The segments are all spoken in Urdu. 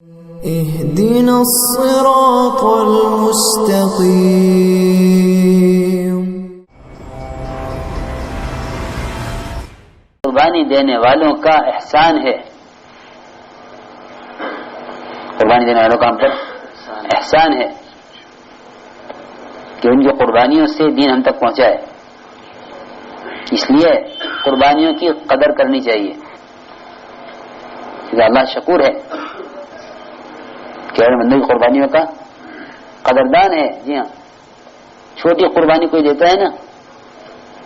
اهدنا الصراط المستقيم۔ قربانی دینے والوں کا احسان ہے، قربانی دینے والوں کا ہم پر احسان ہے کہ ان کی قربانیوں سے دین ہم تک پہنچا ہے۔ اس لیے قربانیوں کی قدر کرنی چاہیے کیونکہ اللہ شکور ہے کہ بندے کی قربانیوں کا قدردان ہے۔ جی ہاں، چھوٹی قربانی کوئی دیتا ہے نا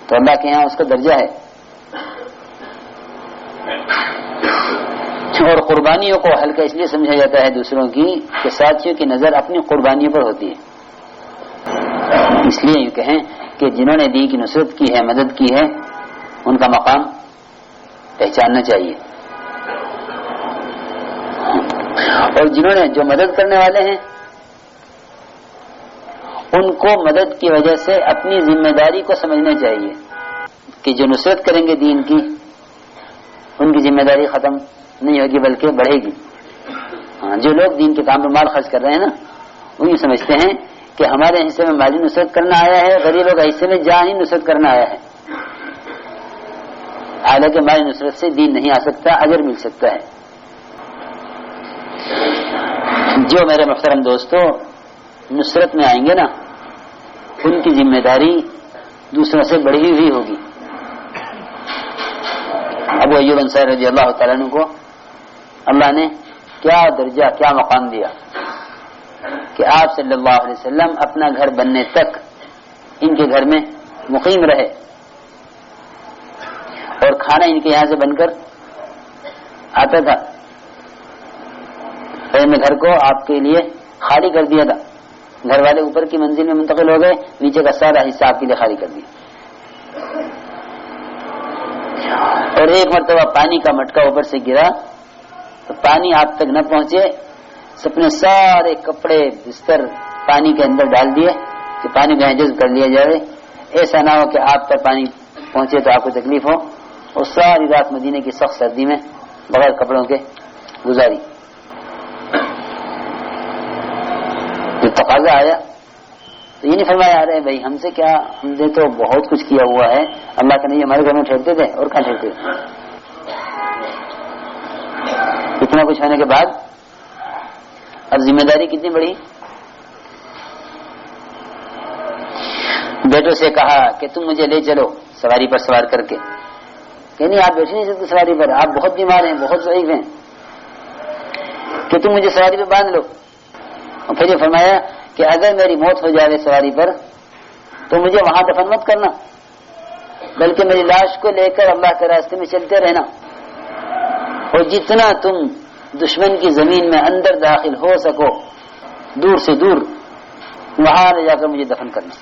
تو اللہ کے یہاں اس کا درجہ ہے، اور قربانیوں کو ہلکا اس لیے سمجھا جاتا ہے دوسروں کی کہ ساتھیوں کی نظر اپنی قربانیوں پر ہوتی ہے۔ اس لیے یہ کہیں کہ جنہوں نے دین کی نصرت کی ہے، مدد کی ہے، ان کا مقام پہچاننا چاہیے، اور جنہوں نے جو مدد کرنے والے ہیں ان کو مدد کی وجہ سے اپنی ذمہ داری کو سمجھنا چاہیے کہ جو نصرت کریں گے دین کی، ان کی ذمہ داری ختم نہیں ہوگی بلکہ بڑھے گی۔ جو لوگ دین کے کام میں مال خرچ کر رہے ہیں نا، وہ یہ سمجھتے ہیں کہ ہمارے حصے میں مالی نصرت کرنا آیا ہے، غریبوں کا حصے میں جانی نصرت کرنا آیا ہے۔ حالانکہ مالی نصرت سے دین نہیں آ سکتا، اجر مل سکتا ہے۔ جو میرے محترم دوستو نصرت میں آئیں گے نا، ان کی ذمہ داری دوسروں سے بڑھی ہوئی ہوگی۔ ابو ایوب انصاری رضی اللہ تعالیٰ عنہ کو اللہ نے کیا درجہ، کیا مقام دیا کہ آپ صلی اللہ علیہ وسلم اپنا گھر بننے تک ان کے گھر میں مقیم رہے، اور کھانا ان کے یہاں سے بن کر آتا تھا، اور میں گھر کو آپ کے لیے خالی کر دیا تھا۔ گھر والے اوپر کی منزل میں منتقل ہو گئے، نیچے کا سارا حصہ آپ کے لیے خالی کر دیا، اور ایک مرتبہ پانی کا مٹکا اوپر سے گرا تو پانی آپ تک نہ پہنچے، اپنے سارے کپڑے بستر پانی کے اندر ڈال دیے کہ پانی کو جذب کر لیا جائے، ایسا نہ ہو کہ آپ تک پانی پہنچے تو آپ کو تکلیف ہو، اور ساری رات مدینے کی سخت سردی میں بغیر کپڑوں کے گزاری۔ جب تقاضا آیا تو یہ نہیں فرمایا ارے بھائی ہم سے کیا، ہم نے تو بہت کچھ کیا ہوا ہے، اللہ کے نہیں ہمارے گھر میں ٹھہرتے تھے اور کہاں ٹھہرتے تھے۔ اتنا کچھ ہونے کے بعد اب ذمہ داری کتنی بڑی۔ بیٹوں سے کہا کہ تم مجھے لے چلو سواری پر سوار کر کے، کہ نہیں آپ بیٹھ نہیں سکتے سواری پر، آپ بہت بیمار ہیں، بہت ضعیف ہیں، کہ تم مجھے سواری پہ باندھ لو۔ اور پھر یہ فرمایا کہ اگر میری موت ہو جائے سواری پر تو مجھے وہاں دفن مت کرنا، بلکہ میری لاش کو لے کر اللہ کے راستے میں چلتے رہنا، اور جتنا تم دشمن کی زمین میں اندر داخل ہو سکو دور سے دور، وہاں لے جا کر مجھے دفن کرنا۔